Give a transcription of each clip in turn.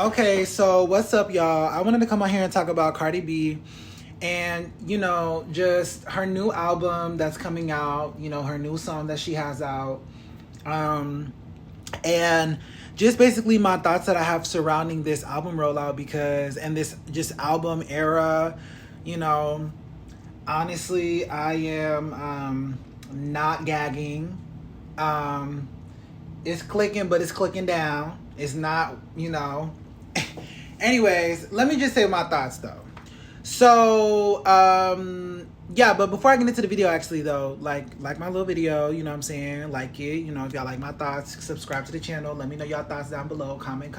Okay, so what's up, y'all? I wanted to come on here and talk about Cardi B and, just her new album that's coming out, her new song that she has out. Um, and just basically my thoughts that I have surrounding this album rollout and this just album era, you know, honestly, I am not gagging. Um, it's clicking, but it's clicking down. It's not. Anyways, let me just say my thoughts though. So, yeah, but before I get into the video, actually though, like my little video, you know what I'm saying? Like it, if y'all like my thoughts, subscribe to the channel. Let me know y'all thoughts down below. Comment.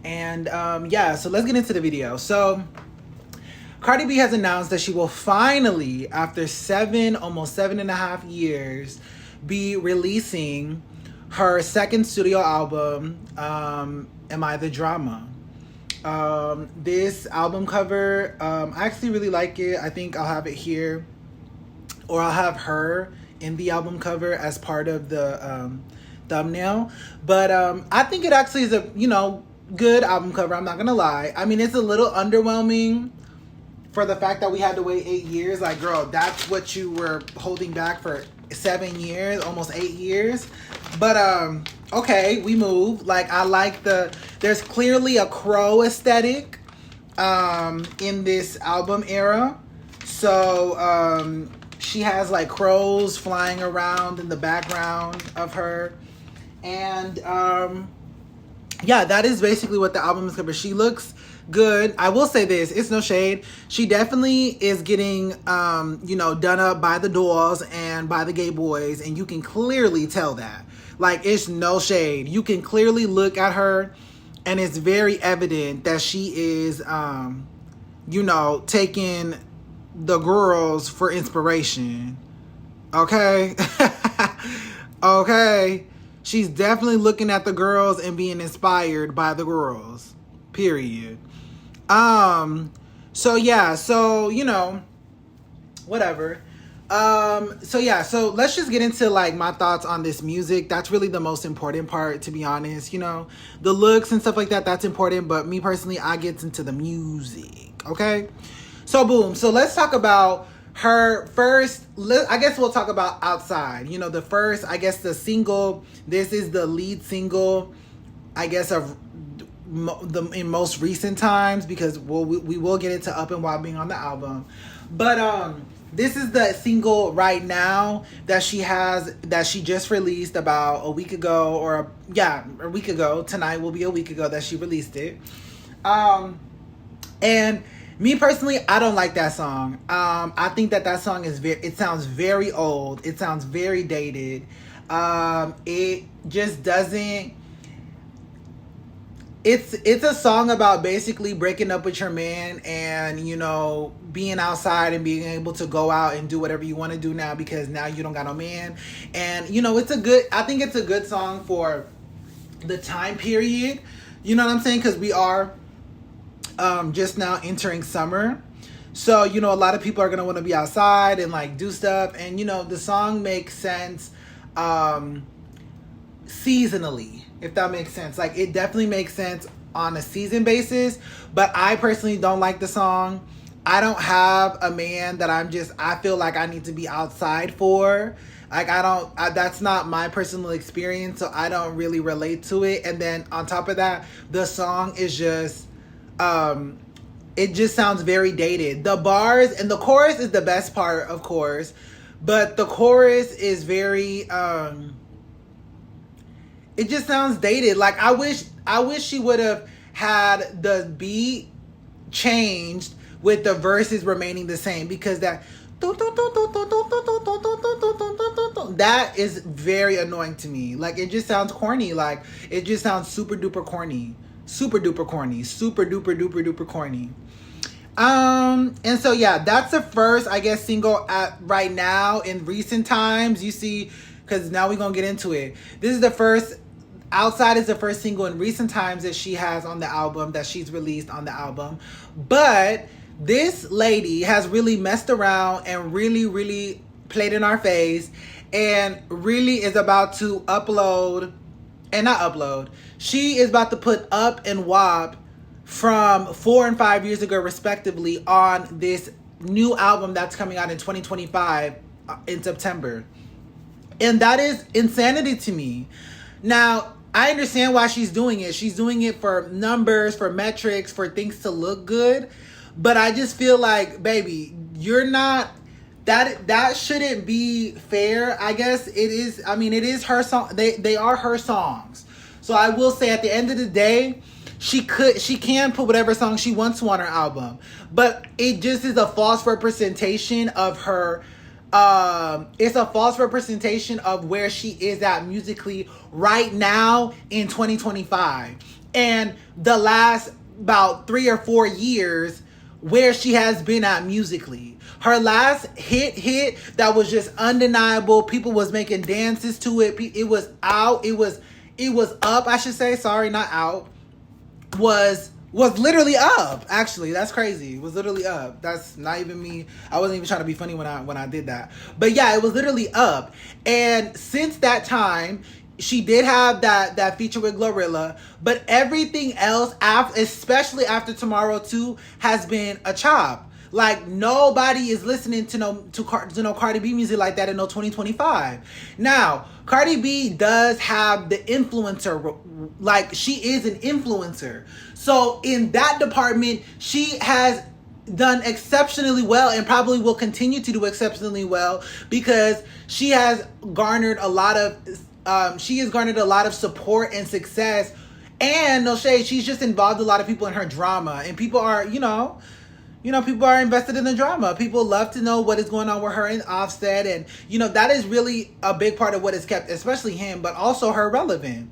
And yeah, so let's get into the video. So Cardi B has announced that she will finally, after almost 7.5 years, be releasing her second studio album, Am I the Drama? This album cover, I actually really like it. I think I'll have it here, or I'll have her in the album cover as part of the thumbnail. But I think it actually is a, good album cover. I'm not gonna lie. I mean, it's a little underwhelming for the fact that we had to wait 8 years. Like, girl, that's what you were holding back for 7 years, almost 8 years. But okay, we move. Like, I like there's clearly a crow aesthetic in this album era. So she has like crows flying around in the background of her. And yeah, that is basically what the album is covered. She looks good. I will say this, it's no shade. She definitely is getting done up by the dolls and by the gay boys, and you can clearly tell that. Like, it's no shade. You can clearly look at her and it's very evident that she is taking the girls for inspiration. Okay? Okay? She's definitely looking at the girls and being inspired by the girls. Period. So yeah, so whatever. So yeah, so let's just get into like my thoughts on this music. That's really the most important part, to be honest. The looks and stuff like that, that's important, but me personally, I get into the music. Okay? So boom. So let's talk about her first. I guess we'll talk about Outside. The first, I guess, the single. This is the lead single, I guess, of in most recent times, because we will get into Up and Wild being on the album. But this is the single right now that she just released about a week ago, a week ago. Tonight will be a week ago that she released it. And me personally, I don't like that song. I think that song it sounds very old. It sounds very dated. It just doesn't. It's a song about basically breaking up with your man and, being outside and being able to go out and do whatever you want to do now because now you don't got no man. And, I think it's a good song for the time period. You know what I'm saying? Because we are just now entering summer. So, a lot of people are going to want to be outside and like do stuff. And, the song makes sense seasonally, if that makes sense. Like, it definitely makes sense on a season basis, but I personally don't like the song. I don't have a man that I feel like I need to be outside for. Like, that's not my personal experience, so I don't really relate to it. And then on top of that, the song is just, it just sounds very dated. The bars and the chorus is the best part, of course, but the chorus is very, it just sounds dated. Like, I wish she would have had the beat changed with the verses remaining the same, because that is very annoying to me. Like, it just sounds corny. Like, it just sounds super duper corny. Super duper corny. Super duper duper duper corny. And so yeah, that's the first, I guess, single right now in recent times. You see, because now we're gonna get into it. This is the first. Outside is the first single in recent times that she has on the album, that she's released on the album. But this lady has really messed around and really, really played in our face, and really is about to upload and not upload. She is about to put Up and WAP from 4 and 5 years ago, respectively, on this new album that's coming out in 2025 in September. And that is insanity to me. Now, I understand why she's doing it. She's doing it for numbers, for metrics, for things to look good. But I just feel like, baby, you're not... That shouldn't be fair. I guess it is. I mean, it is her song. They are her songs. So I will say, at the end of the day, she can put whatever song she wants to on her album. But it just is a false representation of her. It's a false representation of where she is at musically right now in 2025. And the last about 3 or 4 years where she has been at musically. Her last hit that was just undeniable. People was making dances to it. It was out. It was up, I should say. Sorry, not out. Was literally up. Actually, that's crazy. It was literally up. That's not even me. I wasn't even trying to be funny when I did that. But yeah, it was literally up. And since that time, she did have that feature with Glorilla, but everything else, especially after Tomorrow 2, has been a chop. Like, nobody is listening to no Cardi B music like that in no 2025. Now, Cardi B does have the influencer, like, she is an influencer. So in that department, she has done exceptionally well and probably will continue to do exceptionally well because she has garnered a lot of support and success. And no shade, she's just involved a lot of people in her drama, and people are, people are invested in the drama. People love to know what is going on with her and Offset. And, that is really a big part of what has kept, especially him, but also her relevant,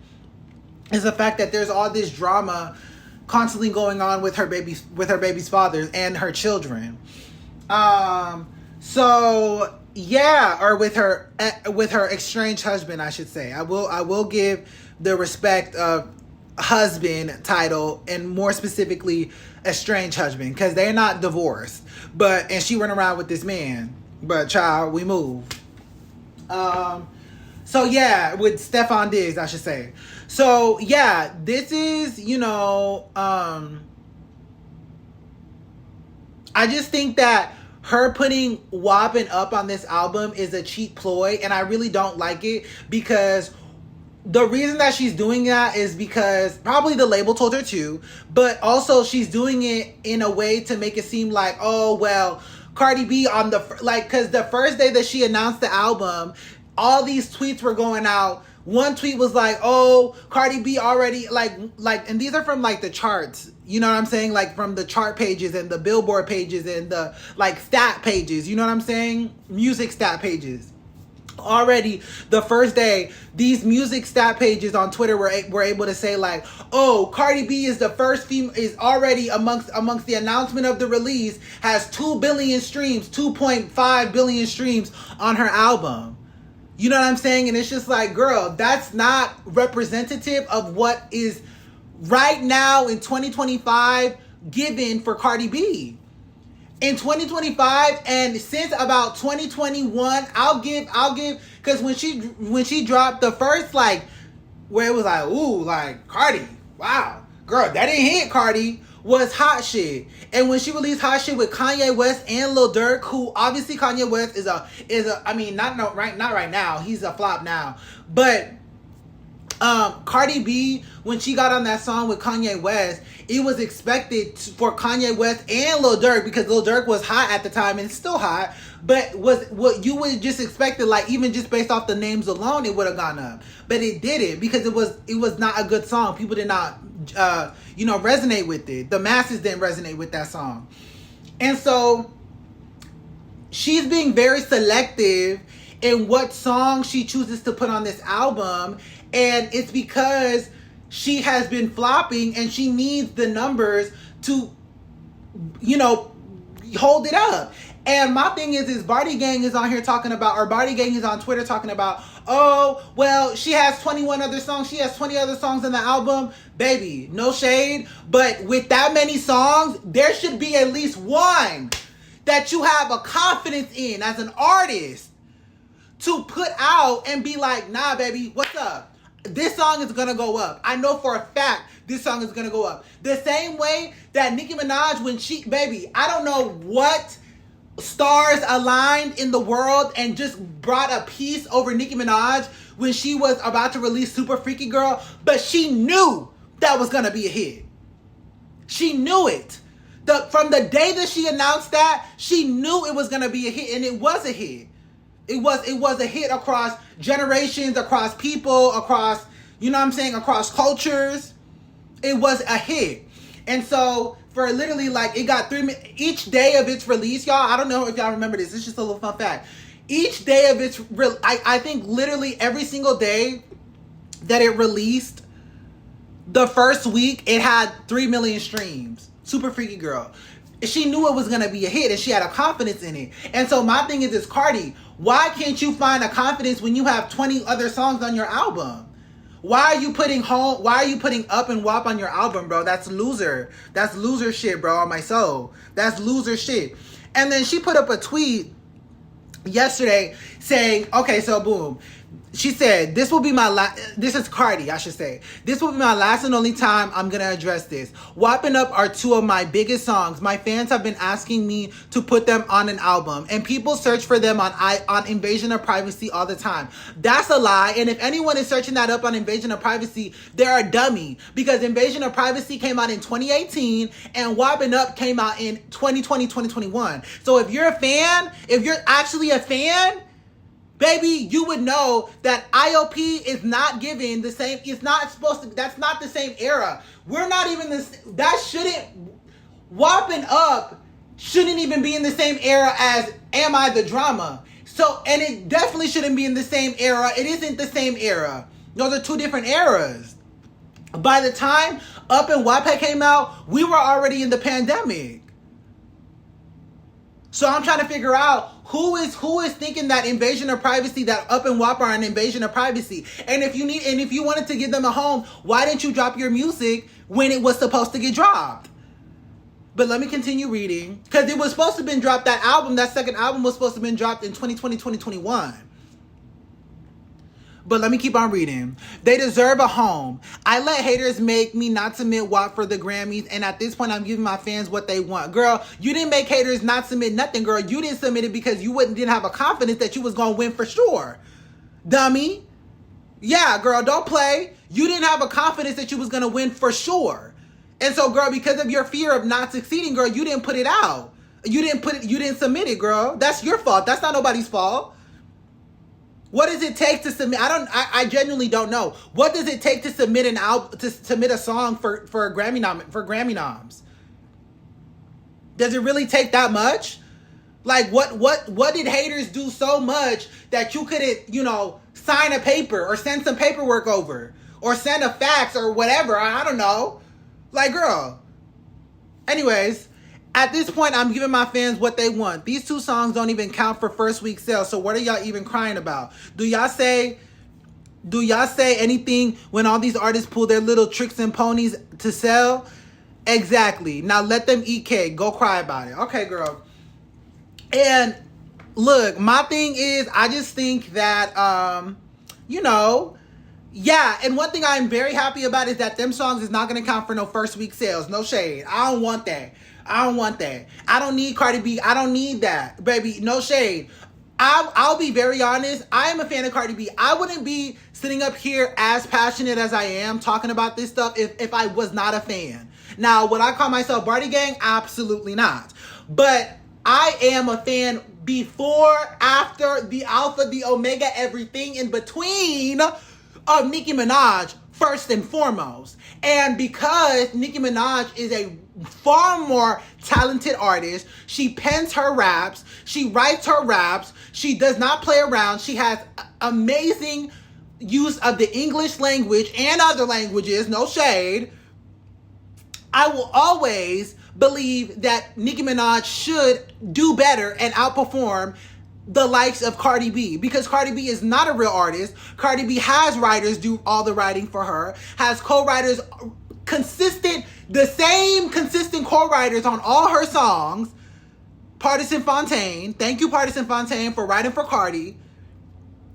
is the fact that there's all this drama constantly going on with her baby's fathers and her children. So yeah, or with her estranged husband, I should say. I will give the respect of husband title, and more specifically estranged husband, because they're not divorced, and she went around with this man, but child, we move. So yeah, with Stefan Diggs, I should say. So yeah, this is, I just think that her putting WAP and Up on this album is a cheap ploy, and I really don't like it, because the reason that she's doing that is because probably the label told her to, but also she's doing it in a way to make it seem like, oh, well, Cardi B because the first day that she announced the album, all these tweets were going out. One tweet was like, oh, Cardi B already, and these are from, the charts, you know what I'm saying? From the chart pages and the Billboard pages and the, stat pages, you know what I'm saying? Music stat pages. Already the first day, these music stat pages on Twitter were able to say, oh, Cardi B is the first female, is already amongst the announcement of the release, has 2 billion streams, 2.5 billion streams on her album. You know what I'm saying? And it's just girl, that's not representative of what is right now in 2025 given for Cardi B. In 2025, and since about 2021, I'll give, because when she dropped the first, where it was ooh, Cardi, wow, girl, that didn't hit Cardi, was Hot Shit. And when she released Hot Shit with Kanye West and Lil Durk, who obviously Kanye West is I mean, not right now, he's a flop now, but Cardi B, when she got on that song with Kanye West, it was expected for Kanye West and Lil Durk, because Lil Durk was hot at the time and still hot, but was what you would just expected, even just based off the names alone, it would have gone up. But it didn't, because it was not a good song. People did not resonate with it. The masses didn't resonate with that song. And so she's being very selective in what song she chooses to put on this album. And it's because she has been flopping and she needs the numbers to, hold it up. And my thing is Barty Gang is on here talking about, or Barty Gang is on Twitter talking about, oh, well, she has 21 other songs. She has 20 other songs on the album. Baby, no shade. But with that many songs, there should be at least one that you have a confidence in as an artist to put out and be like, nah, baby, what's up? this song is gonna go up. I know for a fact this song is gonna go up. The same way that Nicki Minaj, when she, baby, I don't know what stars aligned in the world and just brought a piece over Nicki Minaj when she was about to release Super Freaky Girl, but she knew that was gonna be a hit. She knew it. From the day that she announced that, she knew it was gonna be a hit, and it was a hit. It was a hit across generations, across people, across, you know what I'm saying, across cultures. It was a hit. And so for literally like, it got each day of its release, y'all, I don't know if y'all remember this. It's just a little fun fact. Each day of its, I think literally every single day that it released, the first week, it had 3 million streams. Super Freaky Girl. She knew it was going to be a hit, and she had a confidence in it. And so my thing is Cardi, why can't you find a confidence when you have 20 other songs on your album? Why are you putting Up and WAP on your album, bro? That's loser. That's loser shit, bro, on my soul. That's loser shit. And then she put up a tweet yesterday saying, okay, so boom. She said, this is Cardi, I should say. This will be my last and only time I'm going to address this. WAP and Up are two of my biggest songs. My fans have been asking me to put them on an album, and people search for them on Invasion of Privacy all the time. That's a lie, and if anyone is searching that up on Invasion of Privacy, they're a dummy, because Invasion of Privacy came out in 2018, and WAP and Up came out in 2020, 2021. So if you're actually a fan, baby, you would know that IOP is not given the same, that's not the same era. We're not even WAP and Up shouldn't even be in the same era as Am I the Drama. So, and it definitely shouldn't be in the same era. It isn't the same era. Those are two different eras. By the time Up and WAP came out, we were already in the pandemic. So I'm trying to figure out who is thinking that Invasion of Privacy, that Up and WAP are an invasion of privacy. And if you wanted to give them a home, why didn't you drop your music when it was supposed to get dropped? But let me continue reading, because it was supposed to have been dropped, that second album was supposed to have been dropped in 2020, 2021. But let me keep on reading. They deserve a home. I let haters make me not submit WAP for the Grammys, and at this point, I'm giving my fans what they want. Girl, you didn't make haters not submit nothing, girl. You didn't submit it because you didn't have a confidence that you was going to win for sure. Dummy. Yeah, girl, don't play. You didn't have a confidence that you was going to win for sure. And so, girl, because of your fear of not succeeding, girl, you didn't put it out. You didn't submit it, girl. That's your fault. That's not nobody's fault. What does it take to submit? I genuinely don't know. What does it take to submit an album, to submit a song for a Grammy noms? Does it really take that much? Like what did haters do so much that you couldn't, sign a paper or send some paperwork over or send a fax or whatever? I don't know. Like, girl. Anyways, at this point, I'm giving my fans what they want. These two songs don't even count for first week sales. So what are y'all even crying about? Do y'all say anything when all these artists pull their little tricks and ponies to sell? Exactly. Now let them eat cake. Go cry about it. Okay, girl. And look, my thing is, I just think that, yeah, and one thing I'm very happy about is that them songs is not going to count for no first week sales. No shade. I don't want that. I don't need Cardi B. I don't need that, baby. No shade. I'll be very honest. I am a fan of Cardi B. I wouldn't be sitting up here as passionate as I am talking about this stuff if I was not a fan. Now, would I call myself Barty Gang? Absolutely not. But I am a fan before, after, the alpha, the omega, everything in between of Nicki Minaj, first and foremost. And because Nicki Minaj is a far more talented artist, she pens her raps, she writes her raps, she does not play around, she has amazing use of the English language and other languages, no shade. I will always believe that Nicki Minaj should do better and outperform the likes of Cardi B, because Cardi B is not a real artist. Cardi B has writers do all the writing for her, has co-writers, consistent co-writers on all her songs. Partisan Fontaine, thank you Partisan Fontaine for writing for Cardi.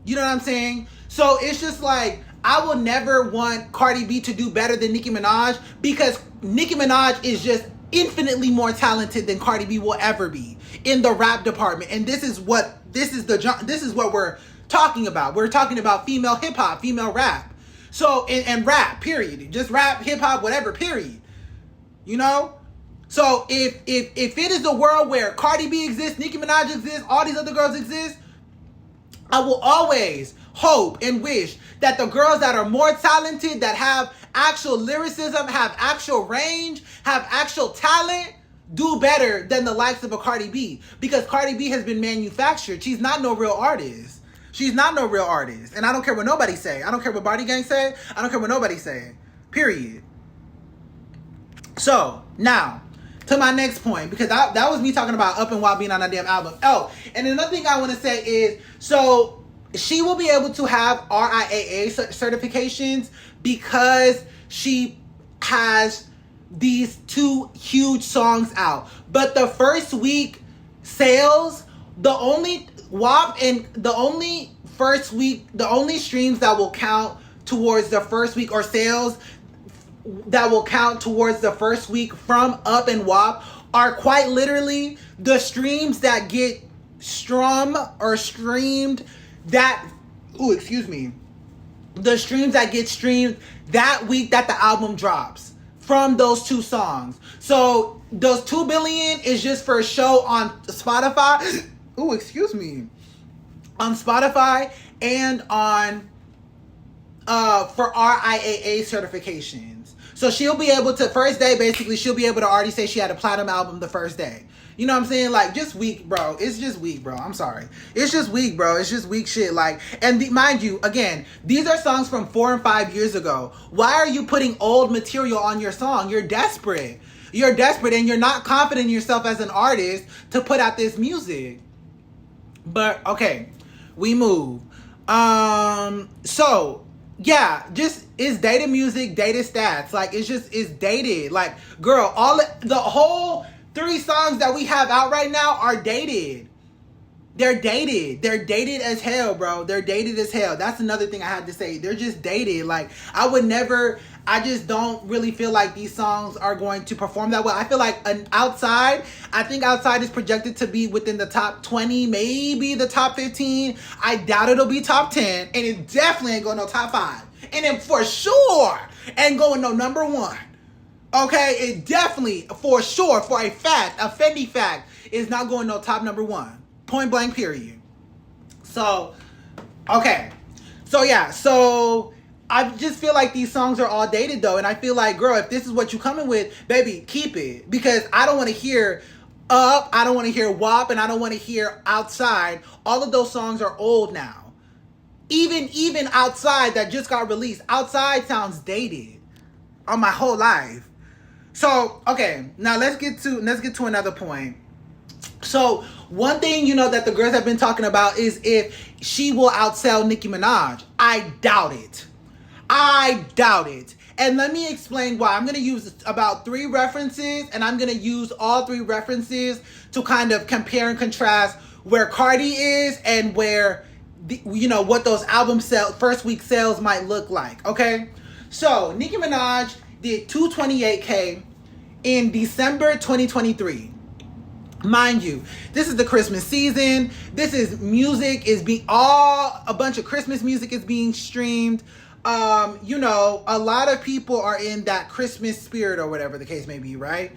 You know what I'm saying? So it's just like, I will never want Cardi B to do better than Nicki Minaj, because Nicki Minaj is just infinitely more talented than Cardi B will ever be in the rap department. And this is what we're talking about. We're talking about female hip hop, female rap. So and rap, period. Just rap, hip hop, whatever, period. You know? So if it is a world where Cardi B exists, Nicki Minaj exists, all these other girls exist, I will always hope and wish that the girls that are more talented, that have actual lyricism, have actual range, have actual talent, do better than the likes of a Cardi B. Because Cardi B has been manufactured. She's not no real artist. She's not no real artist. And I don't care what nobody say. I don't care what Barty Gang say. I don't care what nobody say. Period. So, now, to my next point, because that was me talking about Up and Wild being on that damn album. Oh, and another thing I want to say is, so she will be able to have RIAA certifications because she has these 2 huge songs out. But the first week sales, the only streams that will count towards the first week, or sales that will count towards the first week from Up and WAP, are quite literally the streams that get streamed that week that the album drops from those 2 songs. So those 2 billion is just for a show on Spotify. On Spotify and on for RIAA certifications. So she'll be able to, first day, basically, she'll be able to already say she had a platinum album the first day. You know what I'm saying? Like, just weak, bro. It's just weak, bro. I'm sorry. It's just weak, bro. It's just weak shit. Like, and mind you, again, these are songs from 4 and 5 years ago. Why are you putting old material on your song? You're desperate. You're desperate, and you're not confident in yourself as an artist to put out this music. But, okay, we move. So, yeah, just, it's dated music, dated stats. Like, it's dated. Like, girl, the whole 3 songs that we have out right now are dated. They're dated. They're dated as hell, bro. They're dated as hell. That's another thing I had to say. They're just dated. Like, I just don't really feel like these songs are going to perform that well. I feel like Outside is projected to be within the top 20, maybe the top 15. I doubt it'll be top 10, and it definitely ain't going no top 5. And then for sure ain't going no number 1. Okay, it definitely, for sure, for a fact, a Fendi fact, is not going no top number 1. Point blank, period. So, okay. So, yeah. So, I just feel like these songs are all dated, though. And I feel like, girl, if this is what you coming with, baby, keep it. Because I don't want to hear Up, I don't want to hear WAP, and I don't want to hear Outside. All of those songs are old now. Even Outside that just got released, Outside sounds dated on my whole life. So, okay, now let's get to another point. So, one thing, that the girls have been talking about is if she will outsell Nicki Minaj. I doubt it. And let me explain why. I'm going to use about 3 references, and I'm going to use all 3 references to kind of compare and contrast where Cardi is and where, what those album first week sales might look like, okay? So, Nicki Minaj did 228K in December 2023. Mind you, this is the Christmas season. This is a bunch of Christmas music is being streamed. A lot of people are in that Christmas spirit or whatever the case may be, right?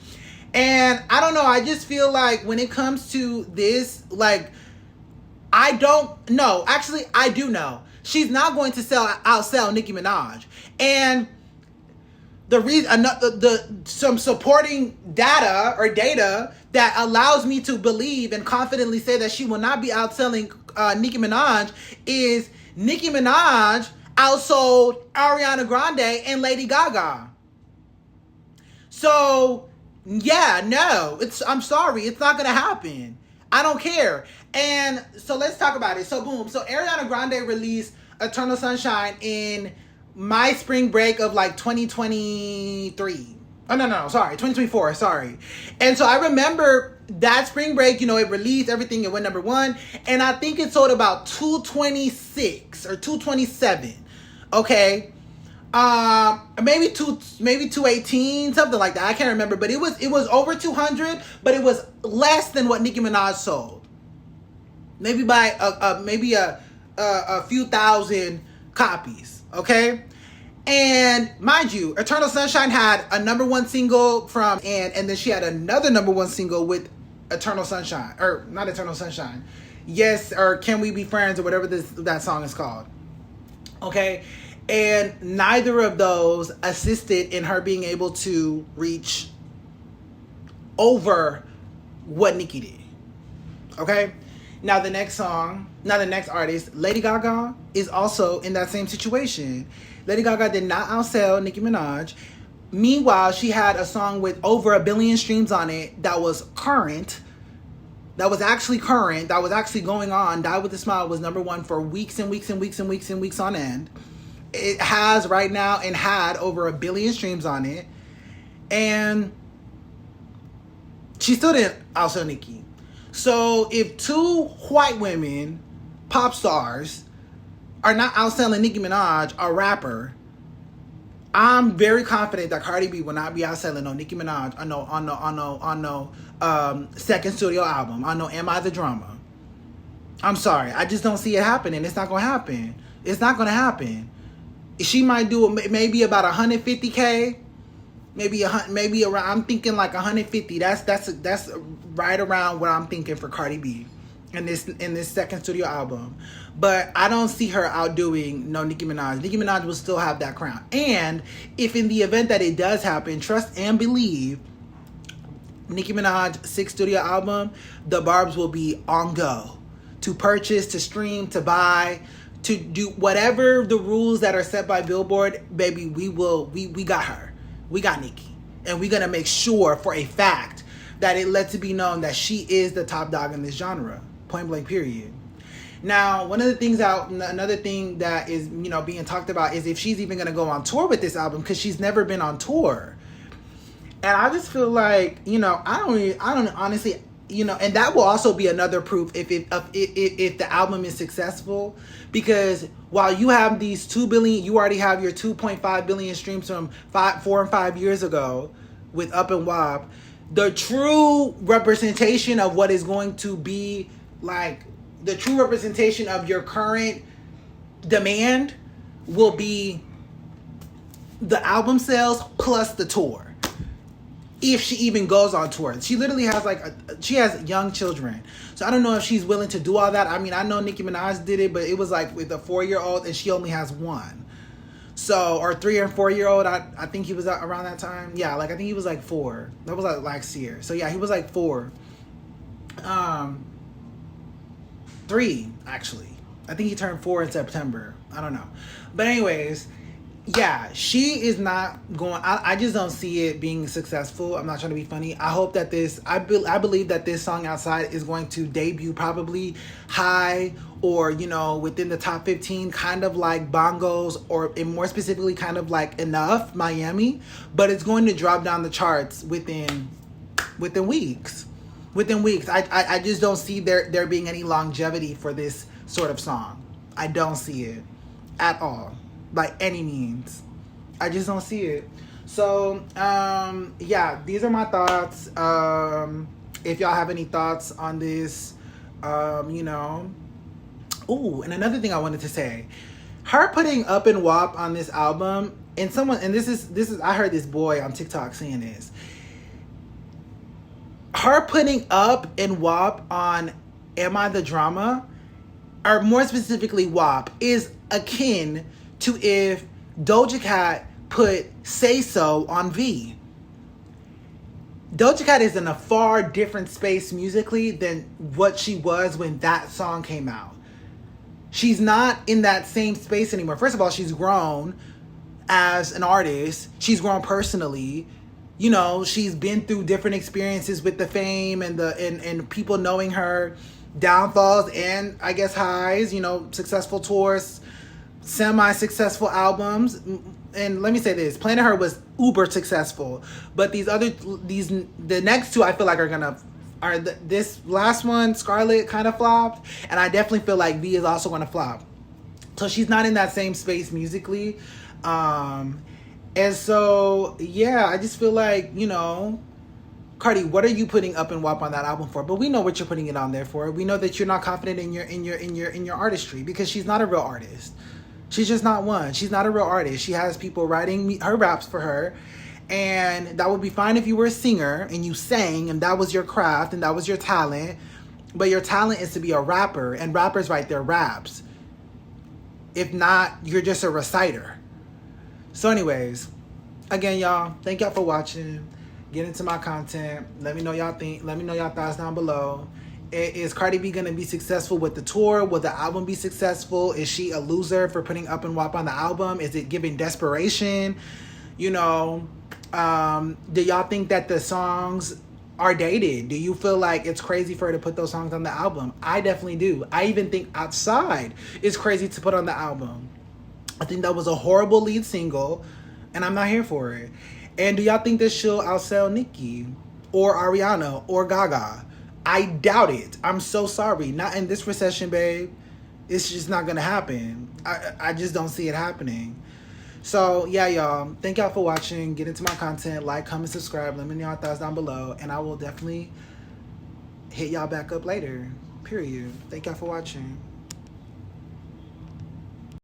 And I don't know, I just feel like when it comes to this, like, I don't know. Actually, I do know. She's not going to outsell Nicki Minaj. And the reason, some supporting data that allows me to believe and confidently say that she will not be outselling Nicki Minaj is Nicki Minaj outsold Ariana Grande and Lady Gaga. So, yeah, no, I'm sorry, it's not gonna happen. I don't care. And so let's talk about it. So boom, so Ariana Grande released Eternal Sunshine in my spring break of like 2023. Oh, no, sorry, 2024, sorry. And so I remember that spring break, it released everything, it went number 1. And I think it sold about 226 or 227 Okay. Maybe 218, something like that. I can't remember, but it was over 200, but it was less than what Nicki Minaj sold. Maybe by a few thousand copies. Okay. And mind you, Eternal Sunshine had a #1 single from and then she had another #1 single with Eternal Sunshine, or not Eternal Sunshine. Yes, or Can We Be Friends, or whatever that song is called. Okay. And neither of those assisted in her being able to reach over what Nicki did. Okay. Now the next artist, Lady Gaga, is also in that same situation. Lady Gaga did not outsell Nicki Minaj. Meanwhile, she had a song with over 1 billion streams on it that was current. That was actually current. That was actually going on. Die With a Smile was #1 for weeks and weeks and weeks and weeks and weeks on end. It has right now and had over 1 billion streams on it. And she still didn't outsell Nicki. So if two white women, pop stars, are not outselling Nicki Minaj, a rapper, I'm very confident that Cardi B will not be outselling no Nicki Minaj on no second studio album, on no Am I the Drama. I'm sorry. I just don't see it happening. It's not going to happen. It's not going to happen. She might do maybe about 150K, maybe around. I'm thinking like 150. That's right around what I'm thinking for Cardi B in this second studio album. But I don't see her outdoing no Nicki Minaj. Nicki Minaj will still have that crown. And if in the event that it does happen, trust and believe, Nicki Minaj's 6th studio album, the Barbs will be on go to purchase, to stream, to buy, to do whatever the rules that are set by Billboard. Baby, we got her. We got Nicki. And we're going to make sure for a fact that it lets it be known that she is the top dog in this genre. Point blank, period. Now, another thing that is, being talked about is if she's even going to go on tour with this album, because she's never been on tour. And I just feel like, I don't honestly, and that will also be another proof if the album is successful, because while you have these 2 billion, you already have your 2.5 billion streams from 4 and 5 years ago with Up and WAP. The true representation of what is going to be like, the true representation of your current demand will be the album sales plus the tour. If she even goes on tour. She literally has she has young children. So I don't know if she's willing to do all that. I mean, I know Nicki Minaj did it, but it was like with a 4-year-old and she only has one. So, or 3 or 4-year-old, I think he was around that time. Yeah, I think he was 4. That was last year. So yeah, he was 4. 3, actually. I think he turned 4 in September. I don't know. But anyways, yeah, she is not going. I just don't see it being successful. I'm not trying to be funny. I hope that I believe that this song Outside is going to debut probably high or, within the top 15, kind of like Bongos, or more specifically kind of like Enough, Miami. But it's going to drop down the charts within weeks. I just don't see there being any longevity for this sort of song. I don't see it at all. By any means. I just don't see it. So, yeah, these are my thoughts. If y'all have any thoughts on this, Ooh, and another thing I wanted to say. Her putting Up and WAP on this album, and this is I heard this boy on TikTok saying this. Her putting Up and WAP on Am I the Drama, or more specifically WAP, is akin to if Doja Cat put Say So on V. Doja Cat is in a far different space musically than what she was when that song came out. She's not in that same space anymore. First of all, she's grown as an artist. She's grown personally. She's been through different experiences with the fame and people knowing her, downfalls and I guess highs, successful tours, semi-successful albums. And let me say this, Planet Her was uber successful, but the next two I feel like this last one, Scarlet, kind of flopped, and I definitely feel like V is also going to flop. So she's not in that same space musically. And so, yeah, I just feel like, you know, Cardi, what are you putting Up and WAP on that album for? But we know what you're putting it on there for. We know that you're not confident in your artistry, because she's not a real artist. She's just not one. She's not a real artist. She has people writing her raps for her. And that would be fine if you were a singer and you sang and that was your craft and that was your talent. But your talent is to be a rapper, and rappers write their raps. If not, you're just a reciter. So anyways, again, y'all, thank y'all for watching. Get into my content. Let me know y'all think. Let me know y'all thoughts down below. Is Cardi B gonna be successful with the tour? Will the album be successful? Is she a loser for putting Up and WAP on the album? Is it giving desperation? You know, do y'all think that the songs are dated? Do you feel like it's crazy for her to put those songs on the album? I definitely do. I even think Outside is crazy to put on the album. I think that was a horrible lead single, and I'm not here for it. And do y'all think that she'll outsell Nicki or Ariana or Gaga? I doubt it. I'm so sorry. Not in this recession, babe. It's just not gonna happen. I just don't see it happening. So yeah, y'all, thank y'all for watching. Get into my content, like, comment, subscribe. Let me know your thoughts down below, and I will definitely hit y'all back up later. Period. Thank y'all for watching.